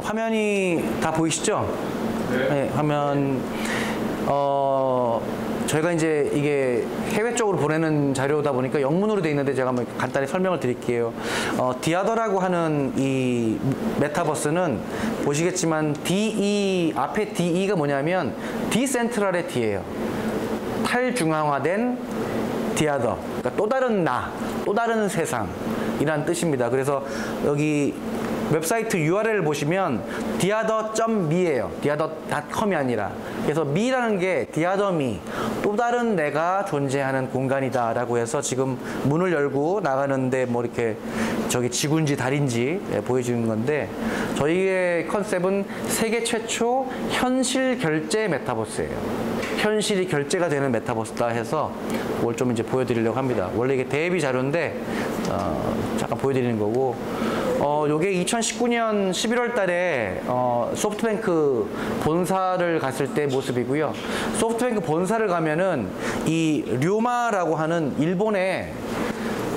화면이 다 보이시죠? 네, 화면. 저희가 이제 이게 해외 쪽으로 보내는 자료다 보니까 영문으로 돼 있는데 제가 한번 간단히 설명을 드릴게요. 디아더라고 하는 이 메타버스는 보시겠지만 DE, 앞에 DE가 뭐냐면 디센트럴의 D예요. 탈중앙화된 디아더. 그러니까 또 다른 나, 또 다른 세상이란 뜻입니다. 그래서 여기 웹사이트 URL을 보시면 diother.me예요. diother.com이 아니라. 그래서 me라는 게 diother.me, 또 다른 내가 존재하는 공간이다 라고 해서 지금 문을 열고 나가는데 뭐 이렇게 저기 지구인지 달인지 보여주는 건데, 저희의 컨셉은 세계 최초 현실 결제 메타버스예요. 현실이 결제가 되는 메타버스다 해서 그걸 좀 이제 보여드리려고 합니다. 원래 이게 대비 자료인데 잠깐 보여드리는 거고, 요게 2019년 11월 달에 소프트뱅크 본사를 갔을 때 모습이고요. 소프트뱅크 본사를 가면은 이 류마라고 하는 일본의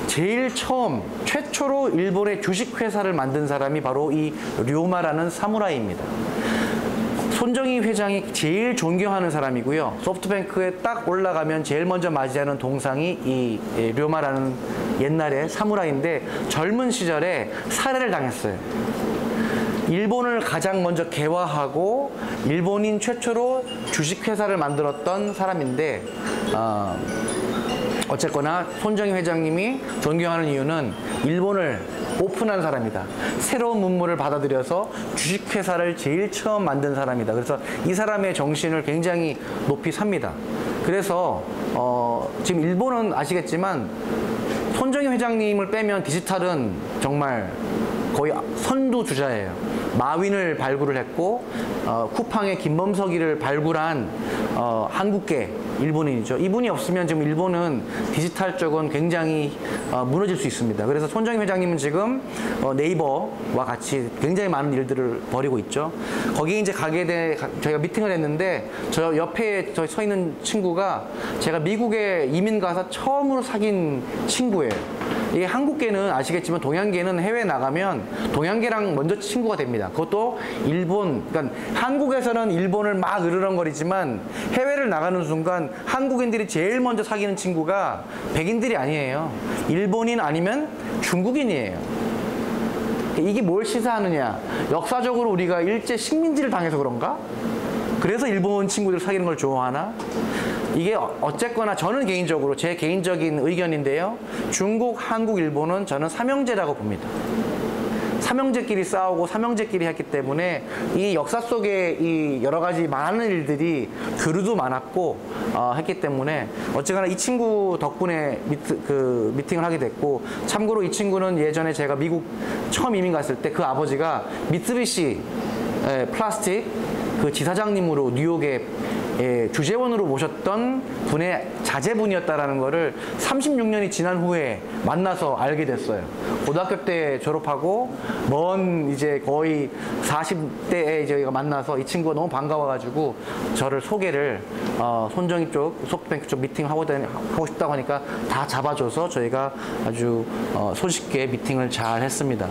제일 처음 최초로 일본의 주식회사를 만든 사람이 바로 이 류마라는 사무라이입니다. 손정희 회장이 제일 존경하는 사람이고요. 소프트뱅크에 딱 올라가면 제일 먼저 맞이하는 동상이 이 류마라는 옛날에 사무라이인데, 젊은 시절에 살해를 당했어요. 일본을 가장 먼저 개화하고 일본인 최초로 주식회사를 만들었던 사람인데, 어쨌거나 손정희 회장님이 존경하는 이유는 일본을 오픈한 사람이다. 새로운 문물을 받아들여서 주식회사를 제일 처음 만든 사람이다. 그래서 이 사람의 정신을 굉장히 높이 삽니다. 그래서 지금 일본은 아시겠지만 손정희 회장님을 빼면 디지털은 정말 거의 선두주자예요. 마윈을 발굴을 했고 쿠팡의 김범석이를 발굴한 한국계 일본인이죠. 이분이 없으면 지금 일본은 디지털 쪽은 굉장히 무너질 수 있습니다. 그래서 손정희 회장님은 지금 네이버와 같이 굉장히 많은 일들을 벌이고 있죠. 거기에 이제 가게 돼 저희가 미팅을 했는데, 저 옆에 서 있는 친구가 제가 미국에 이민 가서 처음으로 사귄 친구예요. 이게 한국계는 아시겠지만 동양계는 해외 나가면 동양계랑 먼저 친구가 됩니다. 그것도 일본, 그러니까 한국에서는 일본을 막 으르렁거리지만 해외를 나가는 순간 한국인들이 제일 먼저 사귀는 친구가 백인들이 아니에요. 일본인 아니면 중국인이에요. 이게 뭘 시사하느냐? 역사적으로 우리가 일제 식민지를 당해서 그런가? 그래서 일본 친구들 사귀는 걸 좋아하나? 이게 어쨌거나 저는 개인적으로 제 개인적인 의견인데요. 중국, 한국, 일본은 저는 삼형제라고 봅니다. 삼형제끼리 싸우고 삼형제끼리 했기 때문에 이 역사 속에 이 여러 가지 많은 일들이 교류도 많았고 했기 때문에 어쨌거나 이 친구 덕분에 미팅을 하게 됐고, 참고로 이 친구는 예전에 제가 미국 처음 이민 갔을 때 그 아버지가 미쓰비시 플라스틱 그 지사장님으로 뉴욕에 주재원으로 모셨던 분의 자제분이었다라는 거를 36년이 지난 후에 만나서 알게 됐어요. 고등학교 때 졸업하고 먼 이제 거의 40대에 저희가 만나서 이 친구가 너무 반가워가지고 저를 소개를 손정희 쪽, 소프트뱅크 쪽 미팅하고 싶다고 하니까 다 잡아줘서 저희가 아주 손쉽게 미팅을 잘 했습니다.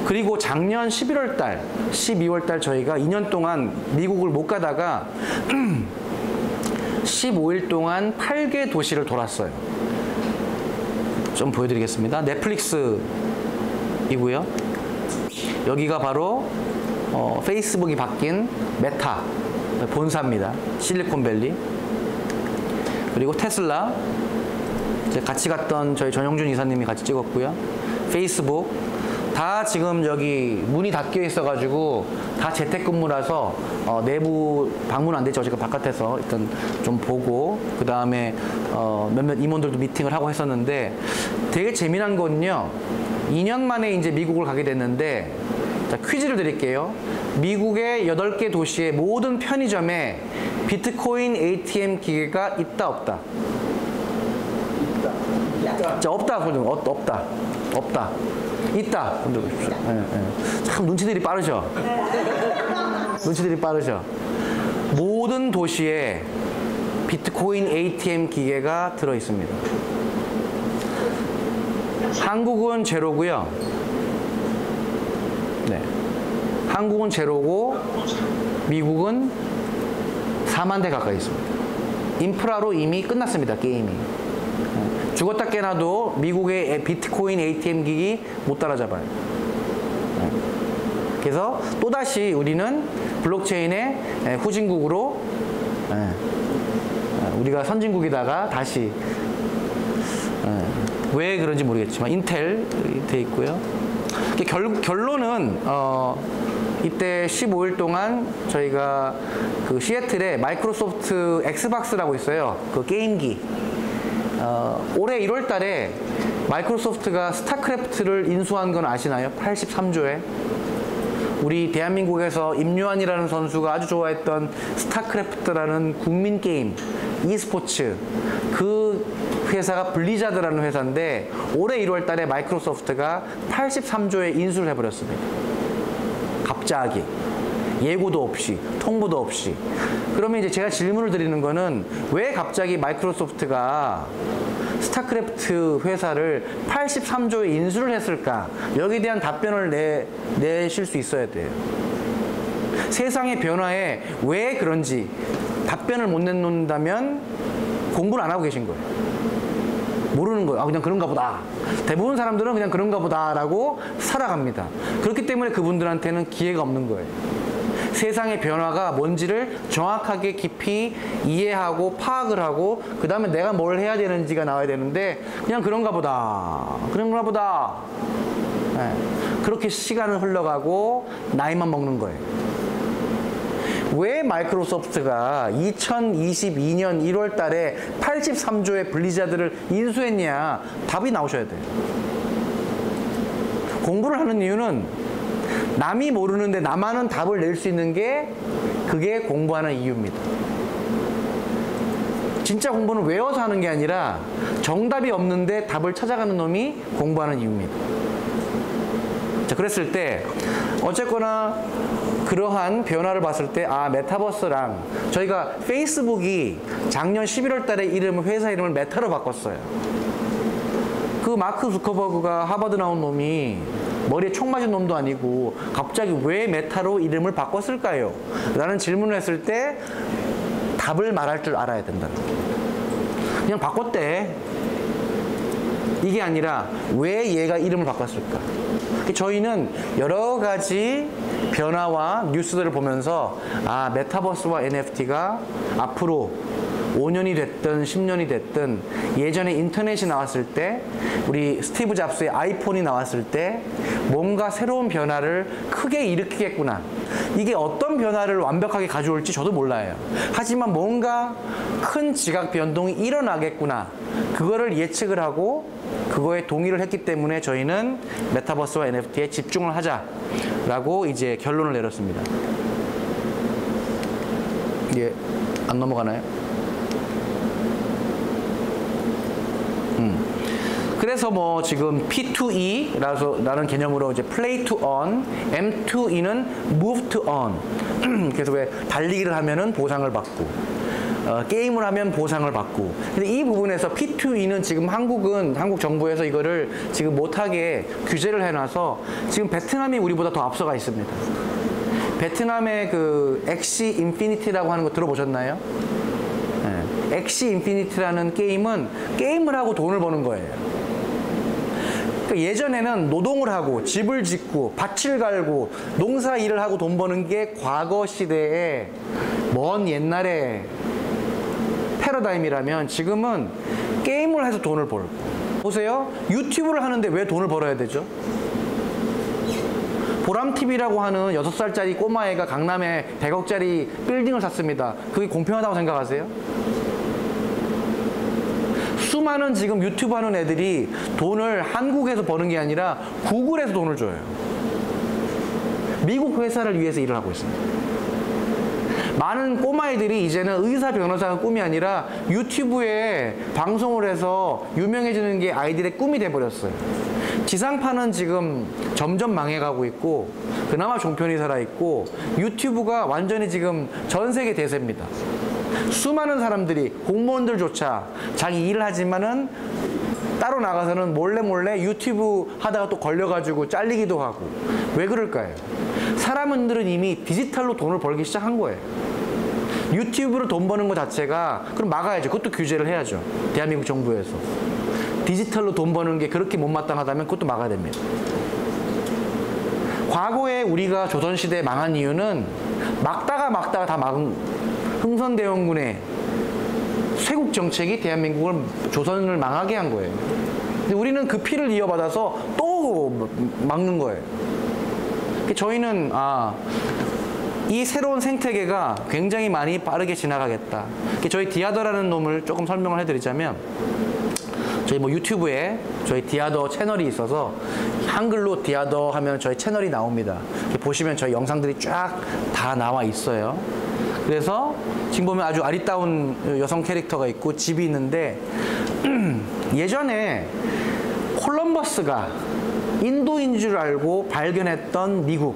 그리고 작년 11월 달, 12월 달 저희가 2년 동안 미국을 못 가다가 15일 동안 8개 도시를 돌았어요. 좀 보여드리겠습니다. 넷플릭스이고요. 여기가 바로 페이스북이 바뀐 메타 본사입니다. 실리콘밸리. 그리고 테슬라, 같이 갔던 저희 전용준 이사님이 같이 찍었고요. 페이스북 다 지금 여기 문이 닫혀 있어가지고 다 재택근무라서 내부 방문 안 되죠. 제가 바깥에서 일단 좀 보고 그 다음에 몇몇 임원들도 미팅을 하고 했었는데, 되게 재미난 건요. 2년 만에 이제 미국을 가게 됐는데, 자, 퀴즈를 드릴게요. 미국의 8개 도시의 모든 편의점에 비트코인 ATM 기계가 있다 없다? 있다. 자, 없다. 없다. 없다. 있다. 참 눈치들이 빠르죠? 눈치들이 빠르죠? 모든 도시에 비트코인 ATM 기계가 들어 있습니다. 한국은 제로고요. 네. 한국은 제로고 미국은 4만 대 가까이 있습니다. 인프라로 이미 끝났습니다. 게임이. 죽었다 깨나도 미국의 비트코인 ATM 기기 못 따라잡아요. 그래서 또다시 우리는 블록체인의 후진국으로, 우리가 선진국이다가 다시, 왜 그런지 모르겠지만 인텔 돼 있고요. 결론은 이때 15일 동안 저희가 그 시애틀에 마이크로소프트 엑스박스라고 있어요. 그 게임기. 올해 1월 달에 마이크로소프트가 스타크래프트를 인수한 건 아시나요? 83조에. 우리 대한민국에서 임요한이라는 선수가 아주 좋아했던 스타크래프트라는 국민 게임, e스포츠, 그 회사가 블리자드라는 회사인데 올해 1월 달에 마이크로소프트가 83조에 인수를 해버렸습니다. 갑자기. 예고도 없이, 통보도 없이. 그러면 이제 제가 질문을 드리는 거는 왜 갑자기 마이크로소프트가 스타크래프트 회사를 83조에 인수를 했을까? 여기에 대한 답변을 내실 수 있어야 돼요. 세상의 변화에 왜 그런지 답변을 못 내놓는다면 공부를 안 하고 계신 거예요. 모르는 거예요. 아, 그냥 그런가 보다. 대부분 사람들은 그냥 그런가 보다라고 살아갑니다. 그렇기 때문에 그분들한테는 기회가 없는 거예요. 세상의 변화가 뭔지를 정확하게 깊이 이해하고 파악을 하고 그 다음에 내가 뭘 해야 되는지가 나와야 되는데 그냥 그런가 보다. 그런가 보다. 네. 그렇게 시간을 흘러가고 나이만 먹는 거예요. 왜 마이크로소프트가 2022년 1월 달에 83조의 블리자드를 인수했냐? 답이 나오셔야 돼요. 공부를 하는 이유는 남이 모르는데 나만은 답을 낼 수 있는 게 그게 공부하는 이유입니다. 진짜 공부는 외워서 하는 게 아니라 정답이 없는데 답을 찾아가는 놈이 공부하는 이유입니다. 자, 그랬을 때 어쨌거나 그러한 변화를 봤을 때 메타버스랑 저희가 페이스북이 작년 11월 달에 회사 이름을 메타로 바꿨어요. 그 마크 zuckerberg가 하버드 나온 놈이 머리에 총 맞은 놈도 아니고 갑자기 왜 메타로 이름을 바꿨을까요? 라는 질문을 했을 때 답을 말할 줄 알아야 된다. 그냥 바꿨대. 이게 아니라 왜 얘가 이름을 바꿨을까? 저희는 여러 가지 변화와 뉴스들을 보면서 메타버스와 NFT가 앞으로 5년이 됐든 10년이 됐든 예전에 인터넷이 나왔을 때 우리 스티브 잡스의 아이폰이 나왔을 때 뭔가 새로운 변화를 크게 일으키겠구나. 이게 어떤 변화를 완벽하게 가져올지 저도 몰라요. 하지만 뭔가 큰 지각 변동이 일어나겠구나. 그거를 예측을 하고 그거에 동의를 했기 때문에 저희는 메타버스와 NFT에 집중을 하자라고 이제 결론을 내렸습니다. 예, 안 넘어가나요? 그래서 뭐 지금 P2E라는 개념으로 이제 Play to Earn, M2E는 Move to Earn. 그래서 왜 달리기를 하면은 보상을 받고, 게임을 하면 보상을 받고. 근데 이 부분에서 P2E는 지금 한국 정부에서 이거를 지금 못하게 규제를 해놔서 지금 베트남이 우리보다 더 앞서가 있습니다. 베트남의 그 엑시 인피니티라고 하는 거 들어보셨나요? 네. 엑시 인피니티라는 게임은 게임을 하고 돈을 버는 거예요. 그러니까 예전에는 노동을 하고 집을 짓고 밭을 갈고 농사 일을 하고 돈 버는 게 과거 시대에 먼 옛날에 패러다임이라면 지금은 게임을 해서 돈을 벌고. 보세요. 유튜브를 하는데 왜 돈을 벌어야 되죠? 보람TV라고 하는 6살짜리 꼬마애가 강남에 100억짜리 빌딩을 샀습니다. 그게 공평하다고 생각하세요? 수많은 지금 유튜브 하는 애들이 돈을 한국에서 버는 게 아니라 구글에서 돈을 줘요. 미국 회사를 위해서 일을 하고 있습니다. 많은 꼬마애들이 이제는 의사, 변호사가 꿈이 아니라 유튜브에 방송을 해서 유명해지는 게 아이들의 꿈이 돼버렸어요. 지상파는 지금 점점 망해가고 있고 그나마 종편이 살아있고 유튜브가 완전히 지금 전 세계 대세입니다. 수많은 사람들이 공무원들조차 자기 일을 하지만은 따로 나가서는 몰래 유튜브 하다가 또 걸려가지고 잘리기도 하고. 왜 그럴까요? 사람들은 이미 디지털로 돈을 벌기 시작한 거예요. 유튜브로 돈 버는 것 자체가 그럼 막아야죠. 그것도 규제를 해야죠. 대한민국 정부에서. 디지털로 돈 버는 게 그렇게 못마땅하다면 그것도 막아야 됩니다. 과거에 우리가 조선시대에 망한 이유는 막다가 다 막은 흥선대원군의 쇄국 정책이 대한민국을 조선을 망하게 한 거예요. 근데 우리는 그 피를 이어받아서 또 막는 거예요. 저희는 이 새로운 생태계가 굉장히 많이 빠르게 지나가겠다. 저희 디아더라는 놈을 조금 설명을 해드리자면 저희 뭐 유튜브에 저희 디아더 채널이 있어서 한글로 디아더 하면 저희 채널이 나옵니다. 보시면 저희 영상들이 쫙 다 나와 있어요. 그래서 지금 보면 아주 아리따운 여성 캐릭터가 있고 집이 있는데 예전에 콜럼버스가 인도인 줄 알고 발견했던 미국,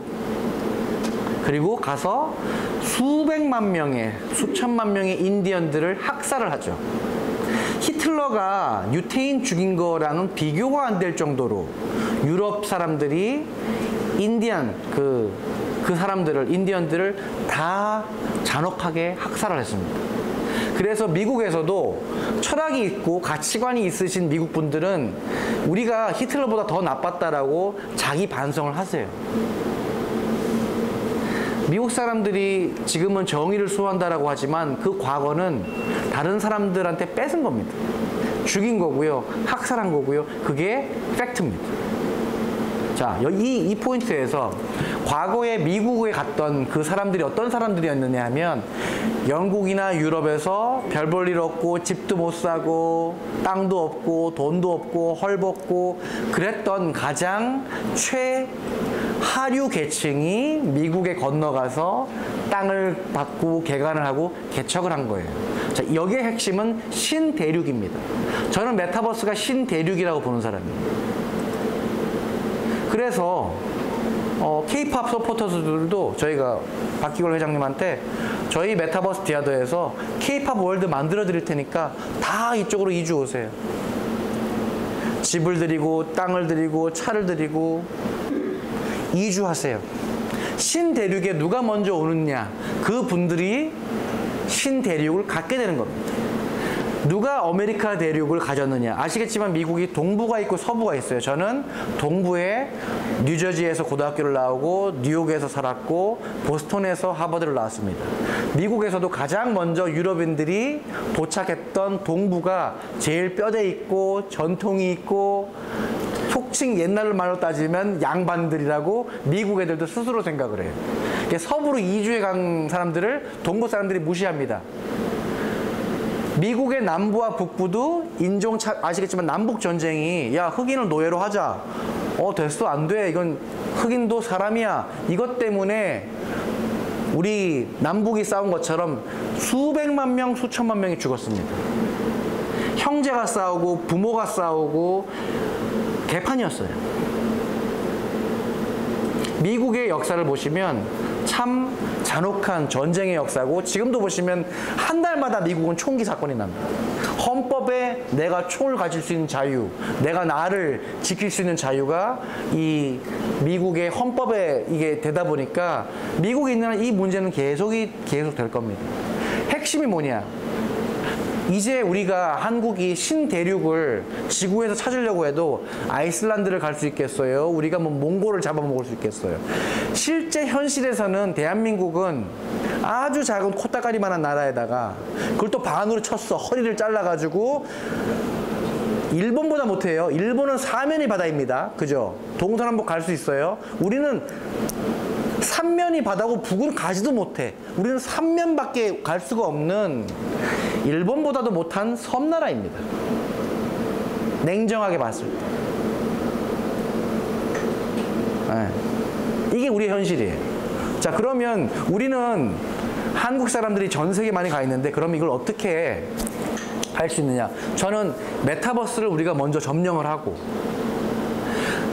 그리고 가서 수백만 명의, 수천만 명의 인디언들을 학살을 하죠. 히틀러가 유태인 죽인 거랑은 비교가 안 될 정도로 유럽 사람들이 인디언 인디언들을 다 잔혹하게 학살을 했습니다. 그래서 미국에서도 철학이 있고 가치관이 있으신 미국 분들은 우리가 히틀러보다 더 나빴다라고 자기 반성을 하세요. 미국 사람들이 지금은 정의를 수호한다라고 하지만 그 과거는 다른 사람들한테 뺏은 겁니다. 죽인 거고요. 학살한 거고요. 그게 팩트입니다. 자, 이 포인트에서 과거에 미국에 갔던 그 사람들이 어떤 사람들이었느냐 하면 영국이나 유럽에서 별 볼 일 없고 집도 못 사고 땅도 없고 돈도 없고 헐벗고 그랬던 가장 최하류 계층이 미국에 건너가서 땅을 받고 개간을 하고 개척을 한 거예요. 자, 여기의 핵심은 신대륙입니다. 저는 메타버스가 신대륙이라고 보는 사람이에요. 그래서 K-팝 서포터즈들도 저희가 박기걸 회장님한테 저희 메타버스 디아더에서 K-팝 월드 만들어 드릴 테니까 다 이쪽으로 이주 오세요. 집을 드리고 땅을 드리고 차를 드리고 이주하세요. 신대륙에 누가 먼저 오느냐, 그 분들이 신대륙을 갖게 되는 겁니다. 누가 아메리카 대륙을 가졌느냐. 아시겠지만 미국이 동부가 있고 서부가 있어요. 저는 동부에 뉴저지에서 고등학교를 나오고 뉴욕에서 살았고 보스턴에서 하버드를 나왔습니다. 미국에서도 가장 먼저 유럽인들이 도착했던 동부가 제일 뼈대 있고 전통이 있고 속칭 옛날 말로 따지면 양반들이라고 미국 애들도 스스로 생각을 해요. 서부로 이주해 간 사람들을 동부 사람들이 무시합니다. 미국의 남부와 북부도 아시겠지만 남북 전쟁이 야 흑인을 노예로 하자. 됐어 안 돼. 이건 흑인도 사람이야. 이것 때문에 우리 남북이 싸운 것처럼 수백만 명, 수천만 명이 죽었습니다. 형제가 싸우고 부모가 싸우고 개판이었어요. 미국의 역사를 보시면 참 잔혹한 전쟁의 역사고 지금도 보시면 한 달마다 미국은 총기 사건이 납니다. 헌법에 내가 총을 가질 수 있는 자유, 내가 나를 지킬 수 있는 자유가 이 미국의 헌법에 이게 되다 보니까 미국에 있는 이 문제는 계속 될 겁니다. 핵심이 뭐냐? 이제 우리가 한국이 신대륙을 지구에서 찾으려고 해도 아이슬란드를 갈 수 있겠어요? 우리가 뭐 몽골을 잡아먹을 수 있겠어요? 실제 현실에서는 대한민국은 아주 작은 코딱가리만한 나라에다가 그걸 또 반으로 쳤어. 허리를 잘라가지고 일본보다 못해요. 일본은 사면이 바다입니다. 그죠? 동서남북 갈 수 있어요. 우리는 삼면이 바다고 북은 가지도 못해. 우리는 삼면밖에 갈 수가 없는 일본보다도 못한 섬나라입니다. 냉정하게 봤을 때. 네. 이게 우리의 현실이에요. 자, 그러면 우리는 한국 사람들이 전 세계 많이 가 있는데 그럼 이걸 어떻게 할 수 있느냐? 저는 메타버스를 우리가 먼저 점령을 하고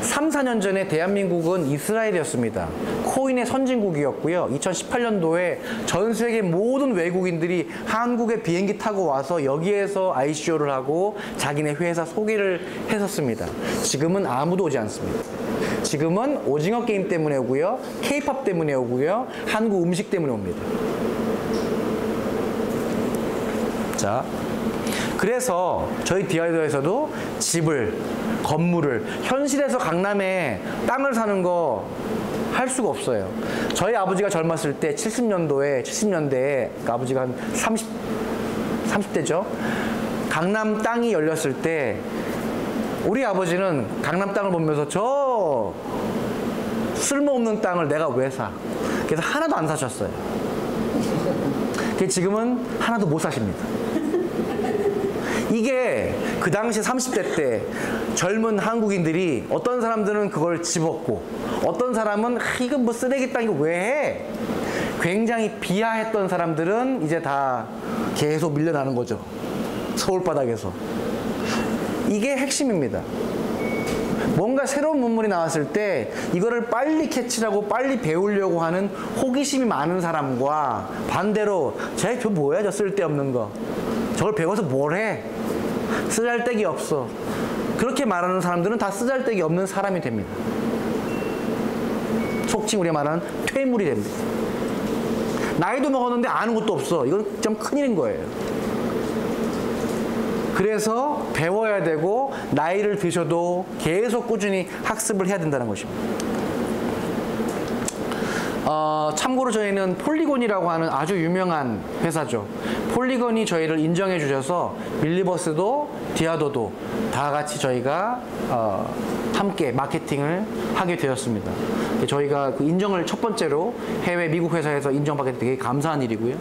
3, 4년 전에 대한민국은 이스라엘이었습니다. 코인의 선진국이었고요. 2018년도에 전 세계 모든 외국인들이 한국에 비행기 타고 와서 여기에서 ICO를 하고 자기네 회사 소개를 했었습니다. 지금은 아무도 오지 않습니다. 지금은 오징어 게임 때문에 오고요. K-팝 때문에 오고요. 한국 음식 때문에 옵니다. 자, 그래서 저희 디아이더에서도 집을, 건물을, 현실에서 강남에 땅을 사는 거 할 수가 없어요. 저희 아버지가 젊었을 때 70년대에 아버지가 한 30대죠. 강남 땅이 열렸을 때 우리 아버지는 강남 땅을 보면서 저 쓸모없는 땅을 내가 왜 사? 그래서 하나도 안 사셨어요. 지금은 하나도 못 사십니다. 이게 그 당시 30대 때 젊은 한국인들이 어떤 사람들은 그걸 집었고 어떤 사람은 이건 뭐 쓰레기 땅 이거 왜 해? 굉장히 비하했던 사람들은 이제 다 계속 밀려나는 거죠. 서울바닥에서. 이게 핵심입니다. 뭔가 새로운 문물이 나왔을 때 이거를 빨리 캐치하고 빨리 배우려고 하는 호기심이 많은 사람과 반대로 저 뭐야 저 쓸데없는 거 저걸 배워서 뭘 해? 쓰잘데기 없어. 그렇게 말하는 사람들은 다 쓰잘데기 없는 사람이 됩니다. 속칭 우리가 말하는 퇴물이 됩니다. 나이도 먹었는데 아는 것도 없어. 이건 좀 큰일인 거예요. 그래서 배워야 되고 나이를 드셔도 계속 꾸준히 학습을 해야 된다는 것입니다. 참고로 저희는 폴리곤이라고 하는 아주 유명한 회사죠. 폴리곤이 저희를 인정해 주셔서 밀리버스도 디아도도 다 같이 저희가 함께 마케팅을 하게 되었습니다. 저희가 그 인정을 첫 번째로 해외 미국 회사에서 인정받게 되게 감사한 일이고요.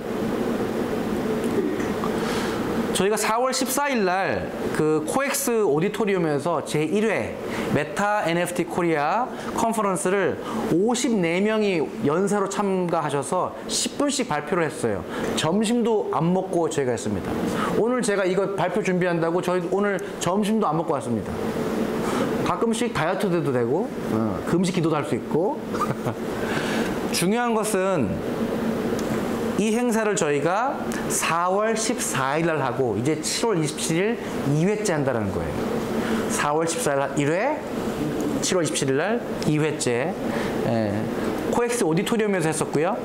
저희가 4월 14일 날 그 코엑스 오디토리움에서 제1회 메타 NFT 코리아 컨퍼런스를 54명이 연사로 참가하셔서 10분씩 발표를 했어요. 점심도 안 먹고 저희가 했습니다. 오늘 제가 이거 발표 준비한다고 저희 오늘 점심도 안 먹고 왔습니다. 가끔씩 다이어트도 되고 금식 기도도 할 수 있고 중요한 것은 이 행사를 저희가 4월 14일 날 하고 이제 7월 27일 2회째 한다는 거예요. 4월 14일 날 1회, 7월 27일 날 2회째 코엑스 오디토리움에서 했었고요.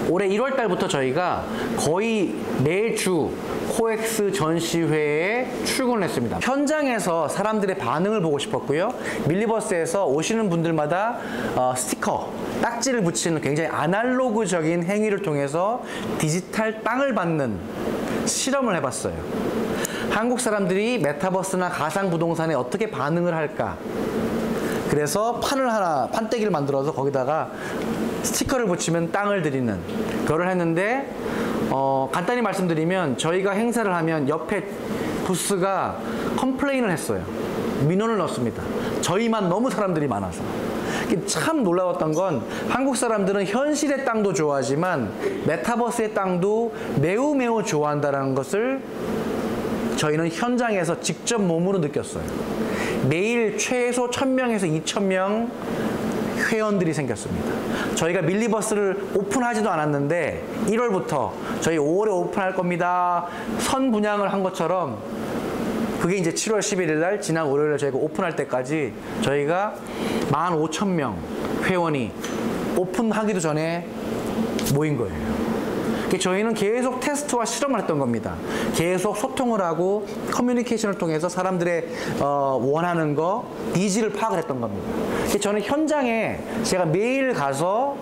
올해 1월 달부터 저희가 거의 매주 코엑스 전시회에 출근을 했습니다. 현장에서 사람들의 반응을 보고 싶었고요. 밀리버스에서 오시는 분들마다 스티커, 딱지를 붙이는 굉장히 아날로그적인 행위를 통해서 디지털 땅을 받는 실험을 해봤어요. 한국 사람들이 메타버스나 가상부동산에 어떻게 반응을 할까? 그래서 판때기를 만들어서 거기다가 스티커를 붙이면 땅을 드리는 그거를 했는데 간단히 말씀드리면 저희가 행사를 하면 옆에 부스가 컴플레인을 했어요. 민원을 넣습니다. 저희만 너무 사람들이 많아서. 참 놀라웠던 건 한국 사람들은 현실의 땅도 좋아하지만 메타버스의 땅도 매우 매우 좋아한다는 것을 저희는 현장에서 직접 몸으로 느꼈어요. 매일 최소 1000명에서 2000명 회원들이 생겼습니다. 저희가 밀리버스를 오픈하지도 않았는데 1월부터 저희 5월에 오픈할 겁니다. 선 분양을 한 것처럼 그게 이제 7월 11일 날 지난 월요일에 저희가 오픈할 때까지 저희가 15,000명 회원이 오픈하기도 전에 모인 거예요. 저희는 계속 테스트와 실험을 했던 겁니다. 계속 소통을 하고 커뮤니케이션을 통해서 사람들의 원하는 거, 니즈를 파악을 했던 겁니다. 저는 현장에 제가 매일 가서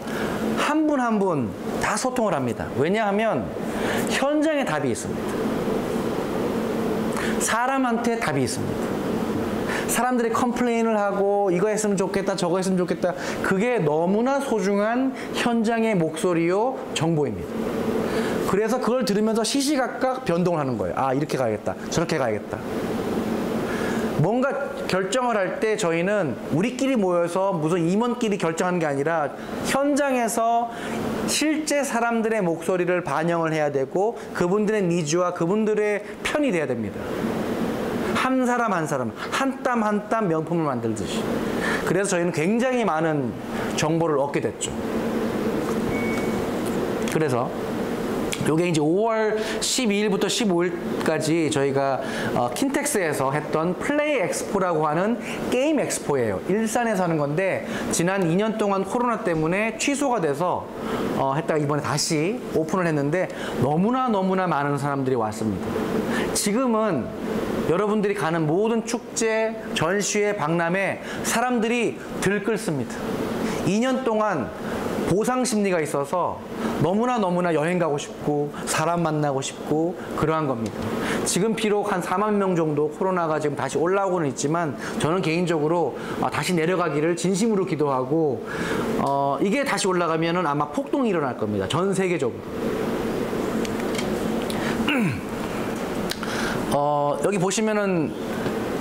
한 분 한 분 다 소통을 합니다. 왜냐하면 현장에 답이 있습니다. 사람한테 답이 있습니다. 사람들이 컴플레인을 하고 이거 했으면 좋겠다 저거 했으면 좋겠다 그게 너무나 소중한 현장의 목소리요 정보입니다. 그래서 그걸 들으면서 시시각각 변동을 하는 거예요. 아 이렇게 가야겠다 저렇게 가야겠다. 뭔가 결정을 할 때 저희는 우리끼리 모여서 무슨 임원끼리 결정하는 게 아니라 현장에서 실제 사람들의 목소리를 반영을 해야 되고 그분들의 니즈와 그분들의 편이 돼야 됩니다. 한 사람 한 사람, 한 땀 한 땀 명품을 만들듯이. 그래서 저희는 굉장히 많은 정보를 얻게 됐죠. 그래서 요게 이제 5월 12일부터 15일까지 저희가 킨텍스에서 했던 플레이 엑스포라고 하는 게임 엑스포예요. 일산에서 하는 건데 지난 2년 동안 코로나 때문에 취소가 돼서 했다가 이번에 다시 오픈을 했는데 너무나 많은 사람들이 왔습니다. 지금은 여러분들이 가는 모든 축제, 전시회, 박람회 사람들이 들끓습니다. 2년 동안 보상 심리가 있어서 너무나 여행 가고 싶고 사람 만나고 싶고 그러한 겁니다. 지금 비록 한 4만 명 정도 코로나가 지금 다시 올라오고는 있지만 저는 개인적으로 다시 내려가기를 진심으로 기도하고 이게 다시 올라가면은 아마 폭동이 일어날 겁니다. 전 세계적으로. 여기 보시면은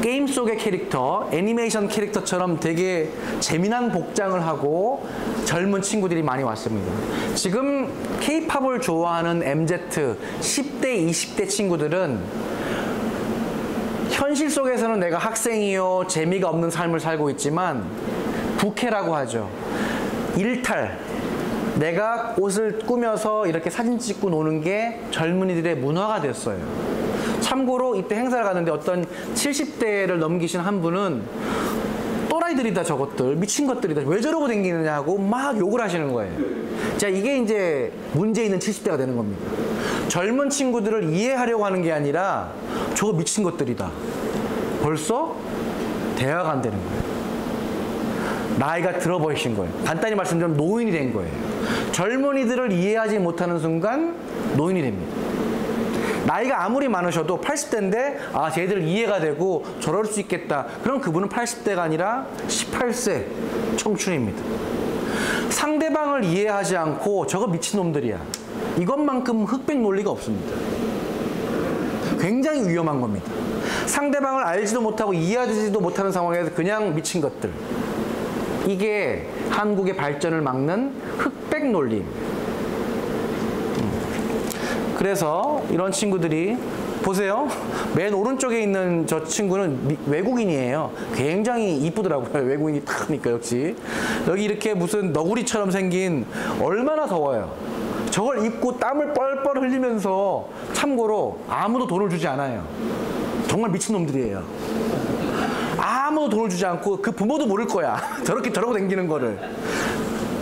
게임 속의 캐릭터, 애니메이션 캐릭터처럼 되게 재미난 복장을 하고 젊은 친구들이 많이 왔습니다. 지금 K-팝을 좋아하는 MZ, 10대, 20대 친구들은 현실 속에서는 내가 학생이요, 재미가 없는 삶을 살고 있지만 부캐라고 하죠. 일탈. 내가 옷을 꾸며서 이렇게 사진 찍고 노는 게 젊은이들의 문화가 됐어요. 참고로 이때 행사를 갔는데 어떤 70대를 넘기신 한 분은 또라이들이다 저것들 미친 것들이다 왜 저러고 다니느냐고 막 욕을 하시는 거예요. 자, 이게 이제 문제 있는 70대가 되는 겁니다. 젊은 친구들을 이해하려고 하는 게 아니라 저거 미친 것들이다. 벌써 대화가 안 되는 거예요. 나이가 들어 보이신 거예요. 간단히 말씀드리면 노인이 된 거예요. 젊은이들을 이해하지 못하는 순간 노인이 됩니다. 나이가 아무리 많으셔도 80대인데 쟤들 이해가 되고 저럴 수 있겠다. 그럼 그분은 80대가 아니라 18세 청춘입니다. 상대방을 이해하지 않고 저거 미친놈들이야. 이것만큼 흑백 논리가 없습니다. 굉장히 위험한 겁니다. 상대방을 알지도 못하고 이해하지도 못하는 상황에서 그냥 미친 것들. 이게 한국의 발전을 막는 흑백 논리입니다. 그래서 이런 친구들이 보세요. 맨 오른쪽에 있는 저 친구는 외국인이에요. 굉장히 이쁘더라고요. 외국인이 딱 하니까 역시. 여기 이렇게 무슨 너구리처럼 생긴 얼마나 더워요. 저걸 입고 땀을 뻘뻘 흘리면서 참고로 아무도 돈을 주지 않아요. 정말 미친놈들이에요. 아무도 돈을 주지 않고 그 부모도 모를 거야. 저러고 다니는 거를.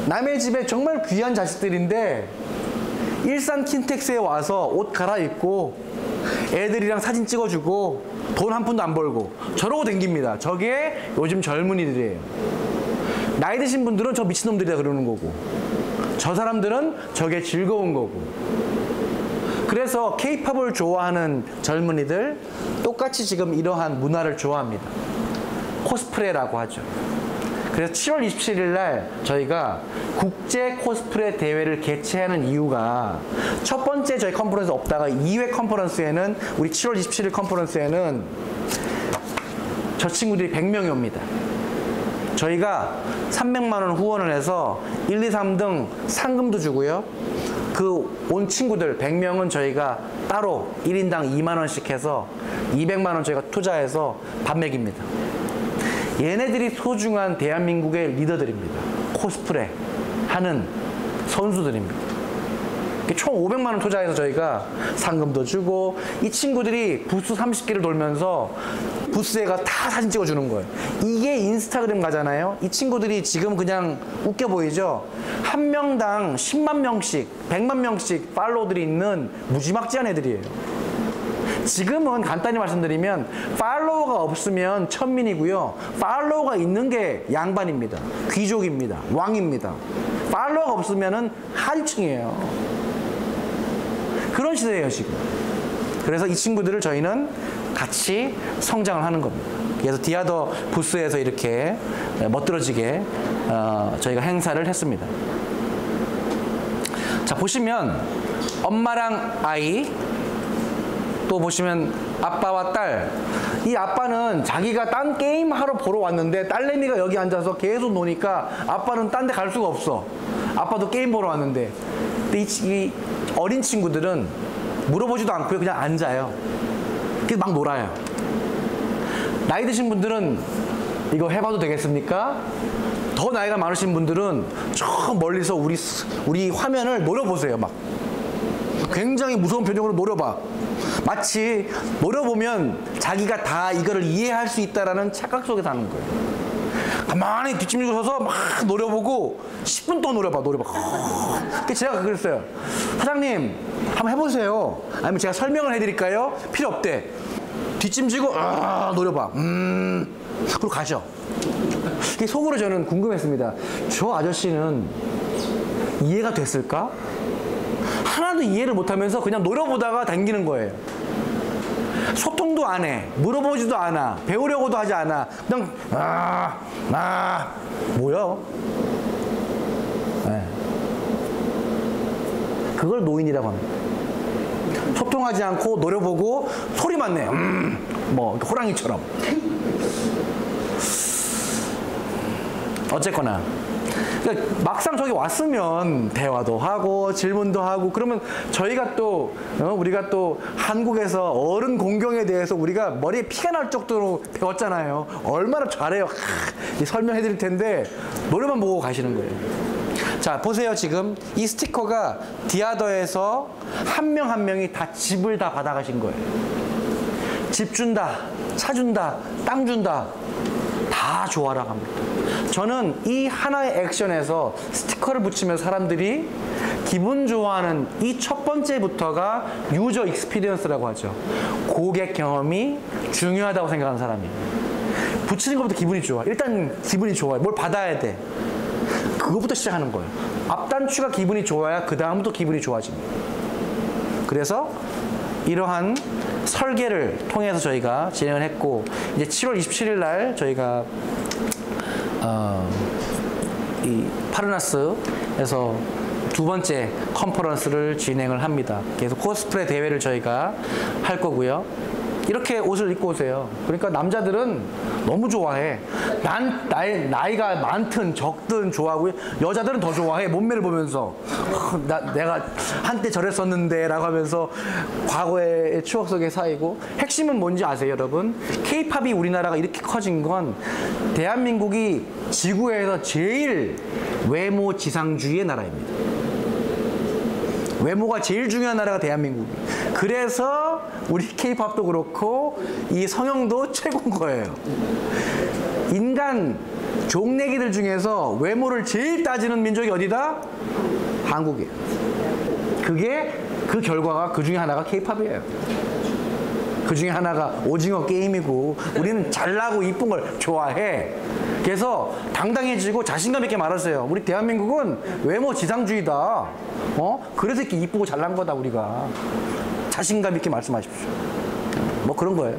남의 집에 정말 귀한 자식들인데 일산 킨텍스에 와서 옷 갈아입고 애들이랑 사진 찍어주고 돈 한 푼도 안 벌고 저러고 댕깁니다. 저게 요즘 젊은이들이에요. 나이 드신 분들은 저 미친놈들이다 그러는 거고 저 사람들은 저게 즐거운 거고. 그래서 K-팝을 좋아하는 젊은이들 똑같이 지금 이러한 문화를 좋아합니다. 코스프레라고 하죠. 그래서 7월 27일 날 저희가 국제 코스프레 대회를 개최하는 이유가 첫 번째 저희 컨퍼런스 없다가 2회 컨퍼런스에는 우리 7월 27일 컨퍼런스에는 저 친구들이 100명이 옵니다. 저희가 300만 원 후원을 해서 1, 2, 3등 상금도 주고요. 그 온 친구들 100명은 저희가 따로 1인당 2만 원씩 해서 200만 원 저희가 투자해서 밥 먹입니다. 얘네들이 소중한 대한민국의 리더들입니다. 코스프레 하는 선수들입니다. 총 500만 원 투자해서 저희가 상금도 주고 이 친구들이 부스 30개를 돌면서 부스에가 다 사진 찍어주는 거예요. 이게 인스타그램 가잖아요. 이 친구들이 지금 그냥 웃겨 보이죠? 한 명당 10만 명씩, 100만 명씩 팔로워들이 있는 무지막지한 애들이에요. 지금은 간단히 말씀드리면 팔로워가 없으면 천민이고요. 팔로워가 있는 게 양반입니다. 귀족입니다. 왕입니다. 팔로워가 없으면 하류층이에요. 그런 시대예요 지금. 그래서 이 친구들을 저희는 같이 성장을 하는 겁니다. 그래서 디아더 부스에서 이렇게 멋들어지게 저희가 행사를 했습니다. 자, 보시면 엄마랑 아이, 또 보시면 아빠와 딸. 이 아빠는 자기가 딴 게임 하러 보러 왔는데 딸내미가 여기 앉아서 계속 노니까 아빠는 딴 데 갈 수가 없어. 아빠도 게임 보러 왔는데. 근데 이 어린 친구들은 물어보지도 않고요. 그냥 앉아요. 그래서 막 놀아요. 나이 드신 분들은 이거 해봐도 되겠습니까? 더 나이가 많으신 분들은 저 멀리서 우리 화면을 노려보세요. 막 굉장히 무서운 표정으로 노려봐. 마치 노려보면 자기가 다 이거를 이해할 수 있다라는 착각 속에 사는 거예요. 가만히 뒷짐지고 서서 막 노려보고 10분 동안 노려봐. 그래서 제가 그랬어요. 사장님 한번 해보세요. 아니면 제가 설명을 해드릴까요? 필요 없대. 뒷짐지고 노려봐. 그리고 가죠. 속으로 저는 궁금했습니다. 저 아저씨는 이해가 됐을까? 하나도 이해를 못하면서 그냥 노려보다가 당기는 거예요. 소통도 안 해. 물어보지도 않아. 배우려고도 하지 않아. 그냥 뭐야? 네. 그걸 노인이라고 합니다. 소통하지 않고 노려보고 소리만 내. 뭐 호랑이처럼. 어쨌거나 그러니까 막상 저기 왔으면 대화도 하고 질문도 하고 그러면 저희가 또 우리가 또 한국에서 어른 공경에 대해서 우리가 머리에 피가 날 정도로 배웠잖아요. 얼마나 잘해요. 설명해 드릴 텐데 노래만 보고 가시는 거예요. 자 보세요. 지금 이 스티커가 디아더에서 한 명 한 명이 다 집을 다 받아가신 거예요. 집 준다, 차 준다, 땅 준다, 다 좋아라 합니다. 저는 이 하나의 액션에서 스티커를 붙이면 사람들이 기분 좋아하는 이 첫 번째부터가 유저 익스피리언스라고 하죠. 고객 경험이 중요하다고 생각하는 사람이에요. 붙이는 것부터 기분이 좋아. 일단 기분이 좋아요. 뭘 받아야 돼. 그거부터 시작하는 거예요. 앞단추가 기분이 좋아야 그 다음부터 기분이 좋아집니다. 그래서 이러한 설계를 통해서 저희가 진행을 했고 이제 7월 27일 날 저희가 이 파르나스에서 두 번째 컨퍼런스를 진행을 합니다. 그래서 코스프레 대회를 저희가 할 거고요. 이렇게 옷을 입고 오세요. 그러니까 남자들은 너무 좋아해. 나이가 많든 적든 좋아하고 여자들은 더 좋아해. 몸매를 보면서 내가 한때 저랬었는데 라고 하면서 과거의 추억 속에 쌓이고. 핵심은 뭔지 아세요 여러분? K-팝이 우리나라가 이렇게 커진 건 대한민국이 지구에서 제일 외모 지상주의의 나라입니다. 외모가 제일 중요한 나라가 대한민국이에요. 그래서 우리 K-팝도 그렇고 이 성형도 최고인 거예요. 인간 종래기들 중에서 외모를 제일 따지는 민족이 어디다? 한국이에요. 그 결과가 그 중에 하나가 K-팝이에요. 그 중에 하나가 오징어 게임이고 우리는 잘나고 이쁜 걸 좋아해. 그래서 당당해지고 자신감 있게 말하세요. 우리 대한민국은 외모 지상주의다. 그래서 이렇게 이쁘고 잘난 거다 우리가. 자신감 있게 말씀하십시오. 뭐 그런 거예요.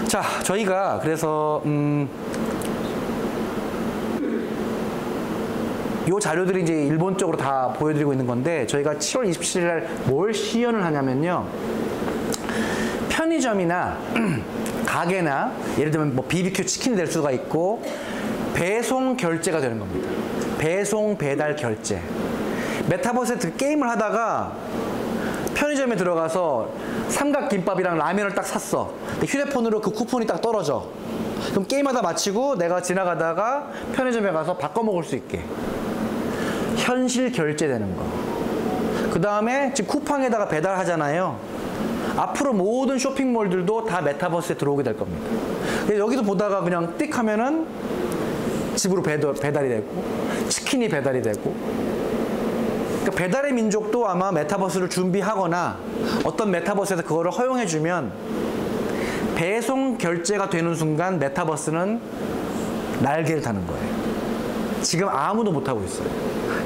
자, 저희가 그래서 이 자료들이 이제 일본 쪽으로 다 보여드리고 있는 건데 저희가 7월 27일 날 뭘 시연을 하냐면요. 편의점이나 가게나 예를 들면 뭐 BBQ 치킨이 될 수가 있고 배송 결제가 되는 겁니다. 배송 배달 결제. 메타버스에 게임을 하다가 편의점에 들어가서 삼각김밥이랑 라면을 딱 샀어. 휴대폰으로 그 쿠폰이 딱 떨어져. 그럼 게임하다 마치고 내가 지나가다가 편의점에 가서 바꿔 먹을 수 있게 현실 결제되는 거. 그 다음에 지금 쿠팡에다가 배달하잖아요. 앞으로 모든 쇼핑몰들도 다 메타버스에 들어오게 될 겁니다. 여기서 보다가 그냥 띡 하면은 집으로 배달이 되고 치킨이 배달이 되고. 그러니까 배달의 민족도 아마 메타버스를 준비하거나 어떤 메타버스에서 그거를 허용해주면 배송 결제가 되는 순간 메타버스는 날개를 다는 거예요. 지금 아무도 못하고 있어요.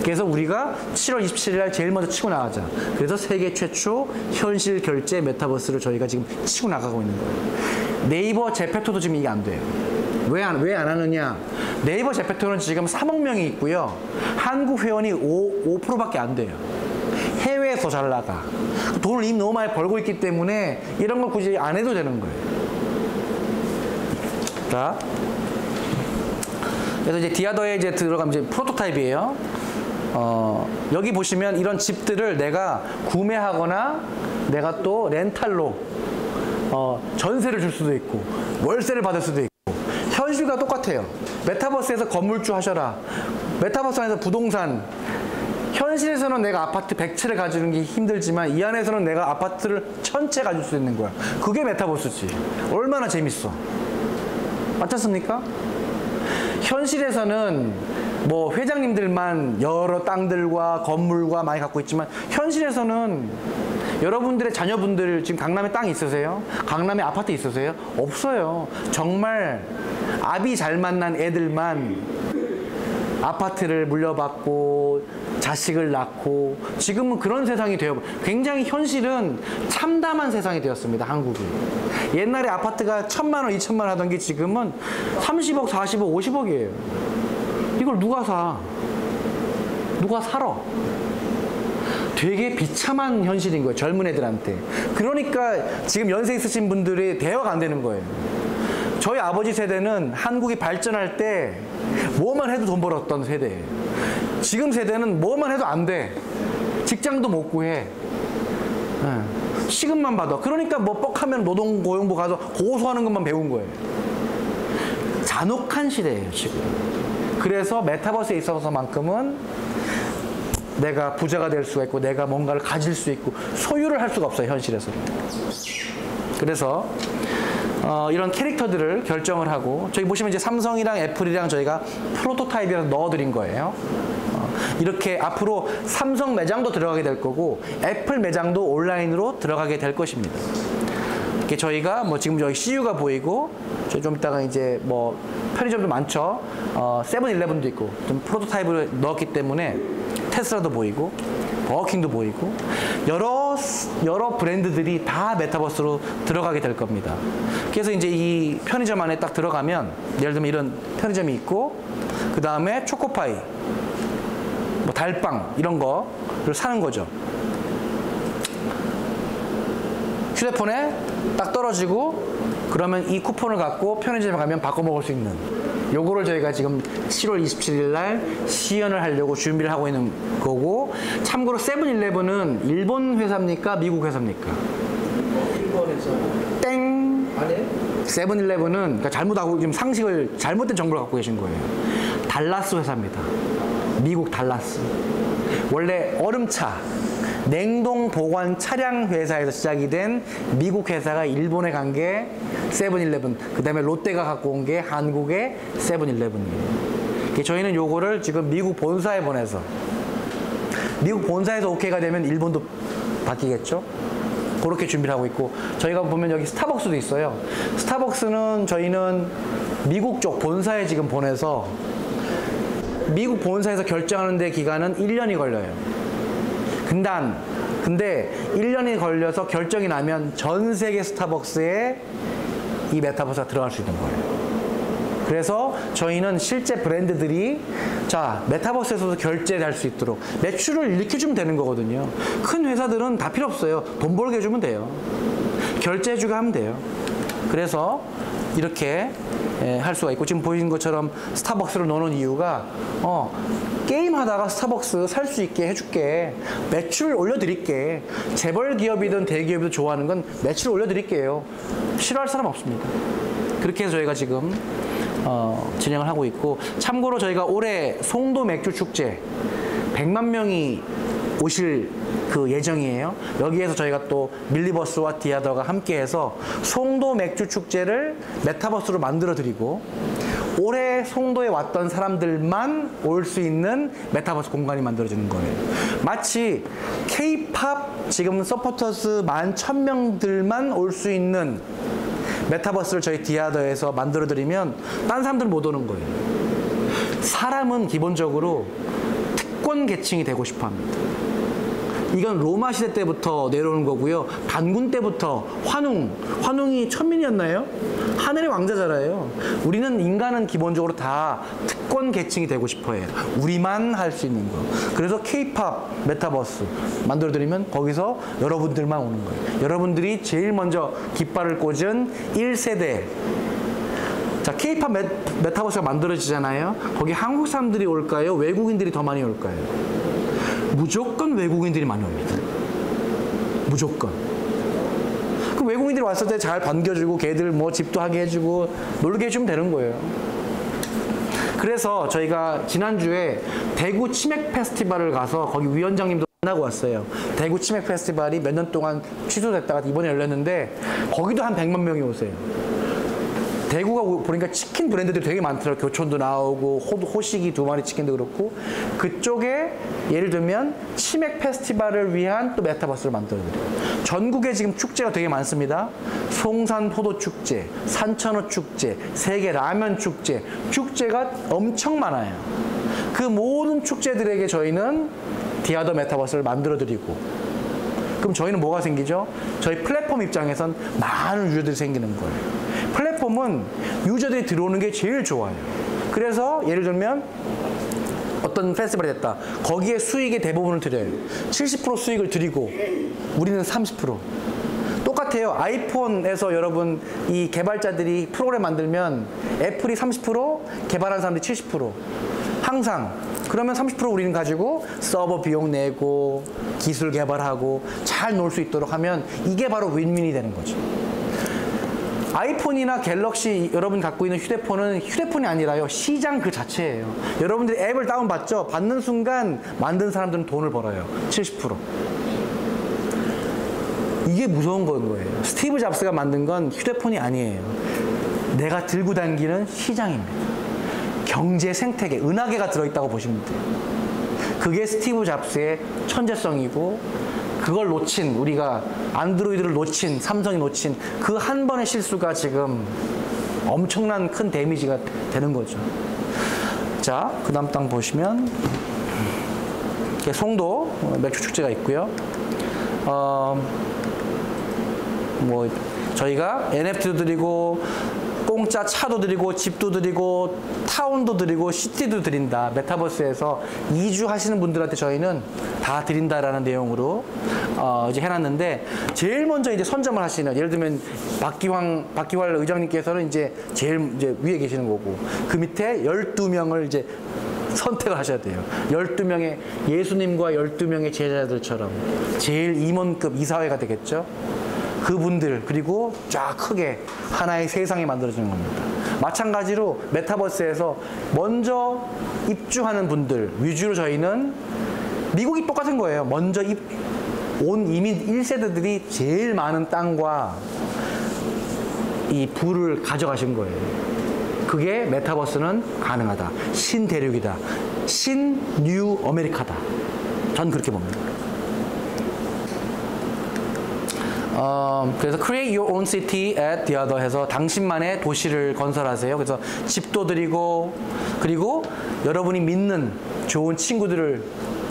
그래서 우리가 7월 27일 날 제일 먼저 치고 나가자. 그래서 세계 최초 현실 결제 메타버스를 저희가 지금 치고 나가고 있는 거예요. 네이버 제페토도 지금 이게 안 돼요. 왜 안 하느냐? 네이버 제페토는 지금 3억 명이 있고요. 한국 회원이 5%밖에 안 돼요. 해외에서 더 잘 나가. 돈을 이미 너무 많이 벌고 있기 때문에 이런 걸 굳이 안 해도 되는 거예요. 자, 그래서 이제 디아더에 이제 들어가면 이제 프로토타입이에요. 여기 보시면 이런 집들을 내가 구매하거나 내가 또 렌탈로 전세를 줄 수도 있고 월세를 받을 수도 있고 현실과 똑같아요. 메타버스에서 건물주 하셔라. 메타버스 안에서 부동산. 현실에서는 내가 아파트 100채를 가지는 게 힘들지만 이 안에서는 내가 아파트를 1000채 가질 수 있는 거야. 그게 메타버스지. 얼마나 재밌어. 맞지 않습니까? 현실에서는 뭐 회장님들만 여러 땅들과 건물과 많이 갖고 있지만 현실에서는 여러분들의 자녀분들 지금 강남에 땅 있으세요? 강남에 아파트 있으세요? 없어요. 정말 아비 잘 만난 애들만 아파트를 물려받고 자식을 낳고 지금은 그런 세상이 되어 굉장히 현실은 참담한 세상이 되었습니다. 한국이. 옛날에 아파트가 1000만 원, 2000만 원 하던 게 지금은 30억, 40억, 50억이에요. 이걸 누가 사? 누가 살아? 되게 비참한 현실인 거예요. 젊은 애들한테. 그러니까 지금 연세 있으신 분들이 대화가 안 되는 거예요. 저희 아버지 세대는 한국이 발전할 때 뭐만 해도 돈 벌었던 세대예요. 지금 세대는 뭐만 해도 안 돼. 직장도 못 구해. 시급만 받아. 그러니까 뭐 뻑하면 노동고용부 가서 고소하는 것만 배운 거예요. 잔혹한 시대예요, 지금. 그래서 메타버스에 있어서만큼은 내가 부자가 될 수가 있고 내가 뭔가를 가질 수 있고 소유를 할 수가 없어요, 현실에서는. 그래서 이런 캐릭터들을 결정을 하고 저기 보시면 이제 삼성이랑 애플이랑 저희가 프로토타입이라서 넣어드린 거예요. 이렇게 앞으로 삼성 매장도 들어가게 될 거고 애플 매장도 온라인으로 들어가게 될 것입니다. 이렇게 저희가 뭐 지금 여기 CU가 보이고 좀 이따가 이제 뭐 편의점도 많죠. 세븐일레븐도 있고 좀 프로토타입을 넣었기 때문에 테슬라도 보이고 버거킹도 보이고 여러 브랜드들이 다 메타버스로 들어가게 될 겁니다. 그래서 이제 이 편의점 안에 딱 들어가면 예를 들면 이런 편의점이 있고 그 다음에 초코파이, 뭐 달빵 이런 거를 사는 거죠. 휴대폰에 딱 떨어지고 그러면 이 쿠폰을 갖고 편의점에 가면 바꿔 먹을 수 있는 요거를 저희가 지금 7월 27일 날 시연을 하려고 준비를 하고 있는 거고 참고로 세븐일레븐은 일본 회사입니까? 미국 회사입니까? 일본에서 땡! 안에? 세븐일레븐은 그러니까 잘못하고 지금 상식을 잘못된 정보를 갖고 계신 거예요. 달라스 회사입니다. 미국 달라스. 원래 얼음차 냉동 보관 차량 회사에서 시작이 된 미국 회사가 일본에 간 게 세븐일레븐, 그 다음에 롯데가 갖고 온 게 한국의 세븐일레븐이에요. 저희는 요거를 지금 미국 본사에 보내서 미국 본사에서 오케이가 되면 일본도 바뀌겠죠? 그렇게 준비를 하고 있고 저희가 보면 여기 스타벅스도 있어요. 스타벅스는 저희는 미국 쪽 본사에 지금 보내서 미국 본사에서 결정하는 데 기간은 1년이 걸려요. 근데 1년이 걸려서 결정이 나면 전 세계 스타벅스에 이 메타버스가 들어갈 수 있는 거예요. 그래서 저희는 실제 브랜드들이 자 메타버스에서도 결제를 할 수 있도록 매출을 일으켜주면 되는 거거든요. 큰 회사들은 다 필요 없어요. 돈 벌게 해주면 돼요. 결제해주게 하면 돼요. 그래서 이렇게 할 수가 있고 지금 보이는 것처럼 스타벅스를 넣는 이유가 게임 하다가 스타벅스 살 수 있게 해줄게. 매출 올려드릴게. 재벌 기업이든 대기업이든 좋아하는 건 매출 올려드릴게요. 싫어할 사람 없습니다. 그렇게 해서 저희가 지금 진행을 하고 있고 참고로 저희가 올해 송도 맥주 축제 100만 명이 오실 그 예정이에요. 여기에서 저희가 또 밀리버스와 디아더가 함께해서 송도 맥주 축제를 메타버스로 만들어 드리고 올해 송도에 왔던 사람들만 올 수 있는 메타버스 공간이 만들어지는 거예요. 마치 K-팝 지금 서포터스 11,000명들만 올 수 있는 메타버스를 저희 디아더에서 만들어 드리면 딴 사람들 못 오는 거예요. 사람은 기본적으로 특권 계층이 되고 싶어 합니다. 이건 로마 시대 때부터 내려오는 거고요. 반군 때부터 환웅이 천민이었나요? 하늘의 왕자잖아요. 우리는 인간은 기본적으로 다 특권 계층이 되고 싶어 해요. 우리만 할 수 있는 거. 그래서 K-팝 메타버스 만들어드리면 거기서 여러분들만 오는 거예요. 여러분들이 제일 먼저 깃발을 꽂은 1세대. 자, K-팝 메타버스가 만들어지잖아요. 거기 한국 사람들이 올까요? 외국인들이 더 많이 올까요? 무조건 외국인들이 많이 옵니다. 무조건. 그 외국인들이 왔을 때 잘 반겨주고 걔들 뭐 집도 하게 해주고 놀게 해주면 되는 거예요. 그래서 저희가 지난주에 대구 치맥 페스티벌을 가서 거기 위원장님도 만나고 왔어요. 대구 치맥 페스티벌이 몇 년 동안 취소됐다가 이번에 열렸는데 거기도 한 100만 명이 오세요. 대구가 보니까 치킨 브랜드들이 되게 많더라고요. 교촌도 나오고 호식이 2마리 치킨도 그렇고 그쪽에 예를 들면 치맥 페스티벌을 위한 또 메타버스를 만들어드려요. 전국에 지금 축제가 되게 많습니다. 송산 포도 축제, 산천어 축제, 세계 라면 축제, 축제가 엄청 많아요. 그 모든 축제들에게 저희는 디아더 메타버스를 만들어드리고 그럼 저희는 뭐가 생기죠? 저희 플랫폼 입장에선 많은 유저들이 생기는 거예요. 플랫폼은 유저들이 들어오는 게 제일 좋아요. 그래서 예를 들면 어떤 페스티벌이 됐다. 거기에 수익의 대부분을 드려요. 70% 수익을 드리고 우리는 30%. 똑같아요. 아이폰에서 여러분 이 개발자들이 프로그램 만들면 애플이 30%, 개발한 사람들이 70%. 항상 그러면 30% 우리는 가지고 서버 비용 내고 기술 개발하고 잘 놀 수 있도록 하면 이게 바로 윈윈이 되는 거죠. 아이폰이나 갤럭시 여러분 갖고 있는 휴대폰은 휴대폰이 아니라요. 시장 그 자체예요. 여러분들이 앱을 다운받죠? 받는 순간 만든 사람들은 돈을 벌어요. 70%. 이게 무서운 건 거예요. 스티브 잡스가 만든 건 휴대폰이 아니에요. 내가 들고 다니는 시장입니다. 경제 생태계, 은하계가 들어있다고 보시면 돼요. 그게 스티브 잡스의 천재성이고 그걸 놓친 우리가 안드로이드를 놓친 삼성이 놓친 그 한 번의 실수가 지금 엄청난 큰 데미지가 되는 거죠. 자, 그 다음 땅 보시면 송도 맥주 축제가 있고요. 뭐 저희가 NFT도 드리고 공짜 차도 드리고 집도 드리고 타운도 드리고 시티도 드린다. 메타버스에서 이주하시는 분들한테 저희는 다 드린다라는 내용으로 이제 해놨는데 제일 먼저 이제 선점을 하시는 예를 들면 박기활 의장님께서는 이제 제일 이제 위에 계시는 거고 그 밑에 12명을 이제 선택을 하셔야 돼요. 12명의 예수님과 12명의 제자들처럼 제일 임원급 이사회가 되겠죠. 그분들 그리고 쫙 크게 하나의 세상이 만들어지는 겁니다. 마찬가지로 메타버스에서 먼저 입주하는 분들 위주로 저희는 미국이 똑같은 거예요. 먼저 온 이민 1세대들이 제일 많은 땅과 이 부를 가져가신 거예요. 그게 메타버스는 가능하다. 신대륙이다. 신뉴 아메리카다. 전 그렇게 봅니다. 그래서 create your own city at the other 해서 당신만의 도시를 건설하세요. 그래서 집도 드리고 그리고 여러분이 믿는 좋은 친구들을